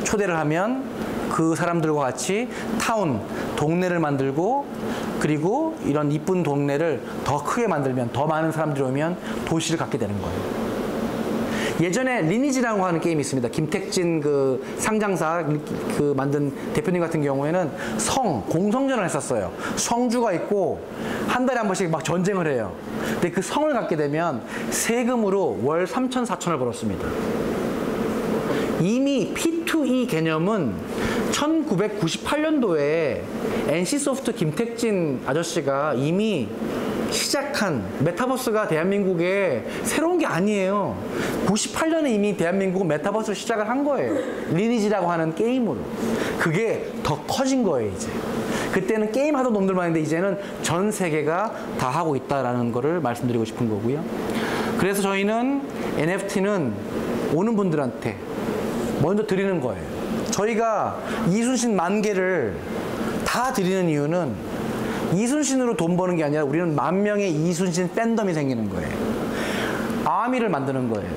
초대를 하면 그 사람들과 같이 타운, 동네를 만들고 그리고 이런 이쁜 동네를 더 크게 만들면 더 많은 사람들이 오면 도시를 갖게 되는 거예요. 예전에 리니지라고 하는 게임이 있습니다. 김택진 그 상장사 그 만든 대표님 같은 경우에는 공성전을 했었어요. 성주가 있고 한 달에 한 번씩 막 전쟁을 해요. 근데 그 성을 갖게 되면 세금으로 월 3천, 4천을 벌었습니다. 이미 P2E 개념은 1998년도에 NC소프트 김택진 아저씨가 이미 시작한 메타버스가 대한민국에 새로운 게 아니에요. 98년에 이미 대한민국은 메타버스를 시작을 한 거예요. 리니지라고 하는 게임으로. 그게 더 커진 거예요, 이제. 그때는 게임 하던 놈들만 했는데 이제는 전 세계가 다 하고 있다라는 거를 말씀드리고 싶은 거고요. 그래서 저희는 NFT는 오는 분들한테 먼저 드리는 거예요. 저희가 이순신 10,000개를 다 드리는 이유는 이순신으로 돈 버는 게 아니라 우리는 10,000명의 이순신 팬덤이 생기는 거예요. 아미를 만드는 거예요.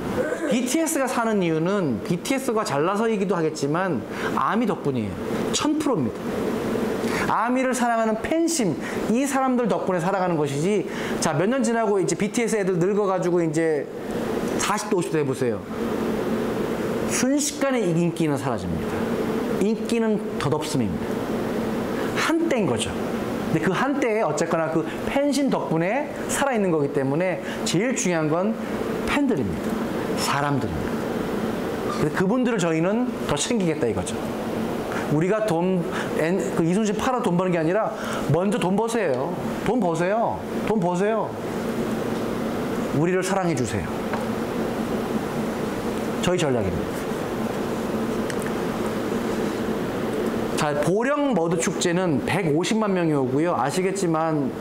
BTS가 사는 이유는 BTS가 잘나서이기도 하겠지만 아미 덕분이에요. 1000%입니다. 아미를 사랑하는 팬심, 이 사람들 덕분에 살아가는 것이지. 자, 몇 년 지나고 이제 BTS 애들 늙어가지고 이제 40대, 50대 해보세요. 순식간에 이 인기는 사라집니다. 인기는 덧없음입니다. 한때인 거죠. 근데 그 한때에 어쨌거나 그 팬심 덕분에 살아있는 거기 때문에 제일 중요한 건 팬들입니다. 사람들입니다. 그래서 그분들을 저희는 더 챙기겠다 이거죠. 우리가 그 이순신 팔아 돈 버는 게 아니라 먼저 돈 버세요. 돈 버세요. 돈 버세요. 우리를 사랑해 주세요. 저희 전략입니다. 자, 보령 머드 축제는 150만 명이 오고요. 아시겠지만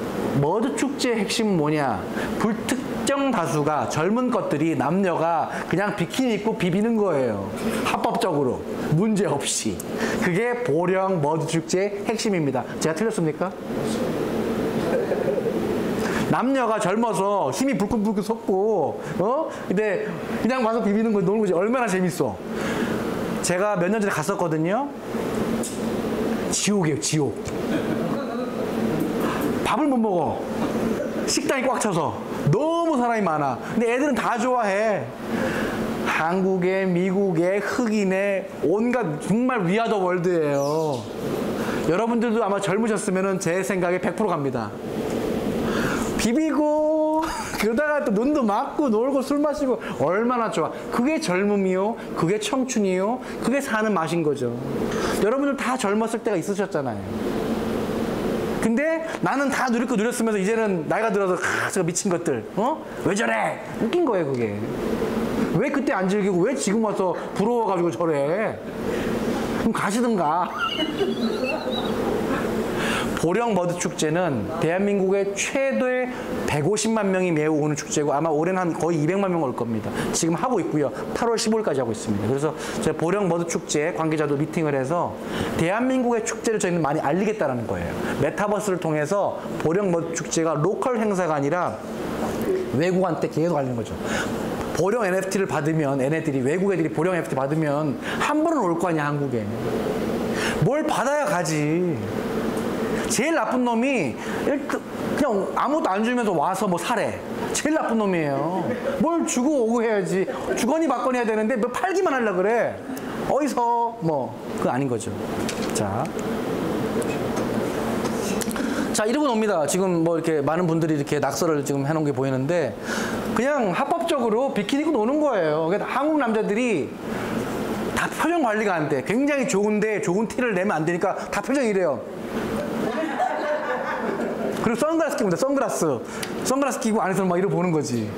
머드 축제의 핵심은 뭐냐? 불특정 다수가 젊은 것들이 남녀가 그냥 비키니 입고 비비는 거예요. 합법적으로 문제 없이. 그게 보령 머드 축제의 핵심입니다. 제가 틀렸습니까? 남녀가 젊어서 힘이 불끈불끈 솟고 근데 그냥 와서 비비는 거 노는 거지. 얼마나 재밌어. 제가 몇 년 전에 갔었거든요. 지옥이에요, 지옥. 밥을 못 먹어. 식당이 꽉 차서. 너무 사람이 많아. 근데 애들은 다 좋아해. 한국에, 미국에, 흑인에, 온갖 정말 위아더 월드예요. 여러분들도 아마 젊으셨으면 제 생각에 100% 갑니다. 비비고 그러다가 또 눈도 맞고 놀고 술 마시고 얼마나 좋아. 그게 젊음이요, 그게 청춘이요, 그게 사는 맛인 거죠. 여러분들 다 젊었을 때가 있으셨잖아요. 근데 나는 다 누릴 거 누렸으면서 이제는 나이가 들어서 저거 미친 것들 왜 저래? 웃긴 거예요. 그게 왜 그때 안 즐기고 왜 지금 와서 부러워가지고 저래? 그럼 가시든가. 보령 머드 축제는 대한민국의 최대 150만 명이 매우 오는 축제고 아마 올해는 한 거의 200만 명 올 겁니다. 지금 하고 있고요. 8월 15일까지 하고 있습니다. 그래서 저희 보령 머드 축제 관계자도 미팅을 해서 대한민국의 축제를 저희는 많이 알리겠다는 거예요. 메타버스를 통해서 보령 머드 축제가 로컬 행사가 아니라 외국한테 계속 알리는 거죠. 보령 NFT를 받으면 얘네들이 외국 애들이 보령 NFT 받으면 한 번은 올 거 아니야 한국에. 뭘 받아야 가지. 제일 나쁜 놈이 그냥 아무것도 안 주면서 와서 뭐 사래. 제일 나쁜 놈이에요. 뭘 주고 오고 해야지. 주거니 받거니 해야 되는데 뭐 팔기만 하려고 그래. 어디서 뭐 그거 아닌 거죠. 자 이러고 놉니다. 지금 뭐 이렇게 많은 분들이 이렇게 낙서를 지금 해놓은 게 보이는데 그냥 합법적으로 비키니 입고 노는 거예요. 그러니까 한국 남자들이 다 표정 관리가 안 돼. 굉장히 좋은데 좋은 티를 내면 안 되니까 다 표정이 이래요. 그리고 선글라스 끼고 선글라스 끼고 안에서 막 이러고 보는 거지.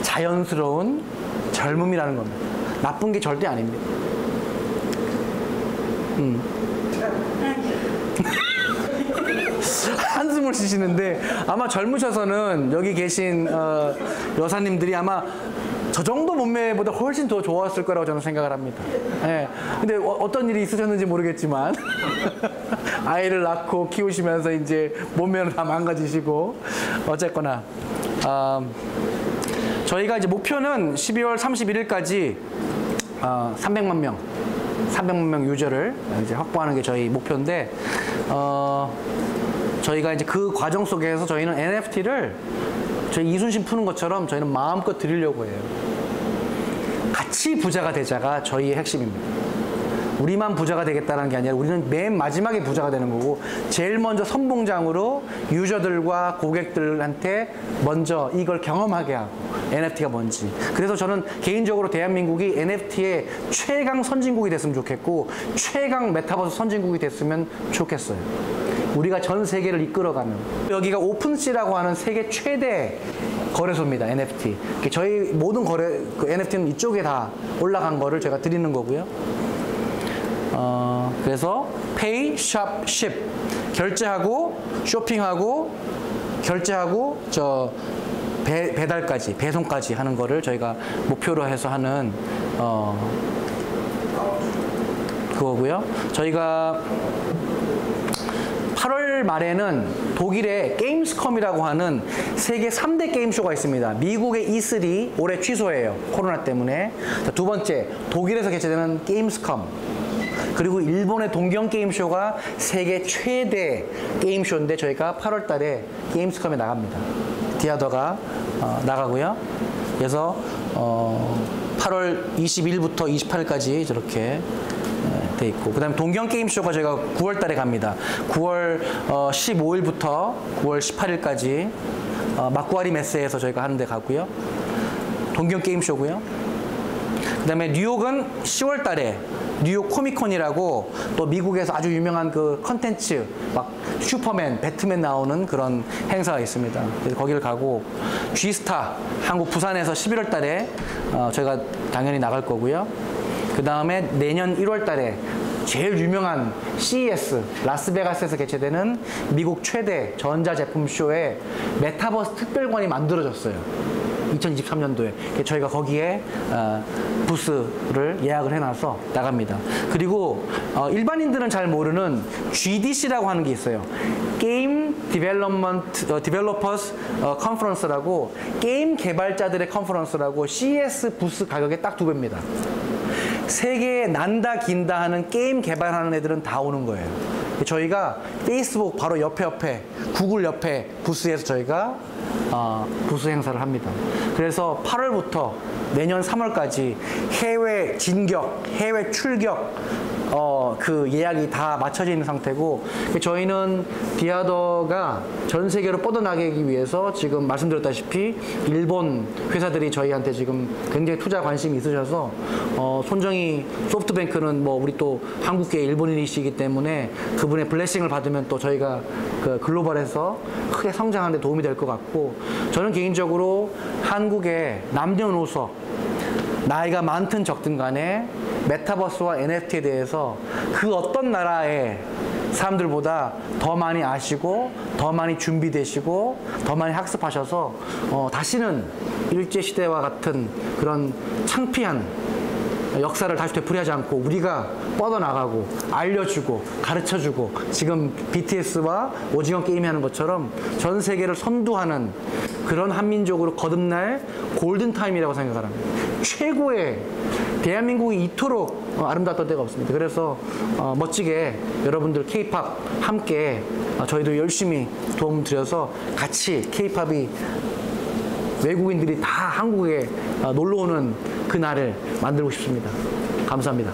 자연스러운 젊음이라는 겁니다. 나쁜 게 절대 아닙니다. 한숨을 쉬시는데 아마 젊으셔서는 여기 계신 여사님들이 아마 저 정도 몸매보다 훨씬 더 좋았을 거라고 저는 생각을 합니다. 예. 근데 어떤 일이 있으셨는지 모르겠지만 아이를 낳고 키우시면서 이제 몸매를 다 망가지시고 어쨌거나 저희가 이제 목표는 12월 31일까지 300만 명 유저를 이제 확보하는 게 저희 목표인데 저희가 이제 그 과정 속에서 저희는 NFT를 저희 이순신 푸는 것처럼 저희는 마음껏 드리려고 해요. 같이 부자가 되자가 저희의 핵심입니다. 우리만 부자가 되겠다는 게 아니라 우리는 맨 마지막에 부자가 되는 거고 제일 먼저 선봉장으로 유저들과 고객들한테 먼저 이걸 경험하게 하고 NFT가 뭔지. 그래서 저는 개인적으로 대한민국이 NFT의 최강 선진국이 됐으면 좋겠고 최강 메타버스 선진국이 됐으면 좋겠어요. 우리가 전 세계를 이끌어가는. 여기가 오픈시라고 하는 세계 최대 거래소입니다. NFT. 저희 모든 NFT는 이쪽에 다 올라간 거를 제가 드리는 거고요. 그래서 Pay, Shop, Ship. 결제하고 쇼핑하고 결제하고 배달까지 배송까지 하는 거를 저희가 목표로 해서 하는 그거고요. 저희가 8월 말에는 독일의 게임스컴이라고 하는 세계 3대 게임쇼가 있습니다. 미국의 E3 올해 취소해요. 코로나 때문에. 두 번째, 독일에서 개최되는 게임스컴. 그리고 일본의 동경게임쇼가 세계 최대 게임쇼인데 저희가 8월 달에 게임스컴에 나갑니다. 디아더가 나가고요. 그래서 8월 20일부터 28일까지 저렇게 돼 있고 그 다음에 동경게임쇼가 저희가 9월 달에 갑니다. 9월 15일부터 9월 18일까지 마쿠아리 메스에서 저희가 하는 데 가고요. 동경게임쇼고요. 그다음에 뉴욕은 10월 달에 뉴욕 코미콘이라고 또 미국에서 아주 유명한 그 컨텐츠 막 슈퍼맨, 배트맨 나오는 그런 행사가 있습니다. 그래서 거기를 가고 G스타 한국 부산에서 11월 달에 저희가 당연히 나갈 거고요. 그 다음에 내년 1월 달에 제일 유명한 CES 라스베가스에서 개최되는 미국 최대 전자제품 쇼에 메타버스 특별관이 만들어졌어요. 2023년도에 저희가 거기에 부스를 예약을 해놔서 나갑니다. 그리고 일반인들은 잘 모르는 GDC라고 하는 게 있어요. 게임 디벨로퍼스 컨퍼런스라고 게임 개발자들의 컨퍼런스라고 CES 부스 가격의 딱 2배입니다. 세계에 난다 긴다 하는 게임 개발하는 애들은 다 오는 거예요. 저희가 페이스북 바로 옆에 구글 옆에 부스에서 저희가 부스 행사를 합니다. 그래서 8월부터 내년 3월까지 해외 진격, 해외 출격 그 예약이 다 맞춰져 있는 상태고, 저희는 디아더가 전 세계로 뻗어나가기 위해서 지금 말씀드렸다시피 일본 회사들이 저희한테 지금 굉장히 투자 관심이 있으셔서 손정희 소프트뱅크는 뭐 우리 또 한국계 일본인이시기 때문에 그분의 블레싱을 받으면 또 저희가 그 글로벌에서 크게 성장하는 데 도움이 될 것 같고, 저는 개인적으로 한국의 남녀노소 나이가 많든 적든 간에 메타버스와 NFT에 대해서 그 어떤 나라의 사람들보다 더 많이 아시고 더 많이 준비되시고 더 많이 학습하셔서 다시는 일제시대와 같은 그런 창피한 역사를 다시 되풀이하지 않고 우리가 뻗어나가고 알려주고 가르쳐주고 지금 BTS와 오징어 게임이 하는 것처럼 전 세계를 선두하는 그런 한민족으로 거듭날 골든타임이라고 생각을 합니다. 최고의 대한민국이 이토록 아름다웠던 때가 없습니다. 그래서 멋지게 여러분들 K-팝 함께 저희도 열심히 도움 드려서 같이 K-팝이 외국인들이 다 한국에 놀러 오는 그날을 만들고 싶습니다. 감사합니다.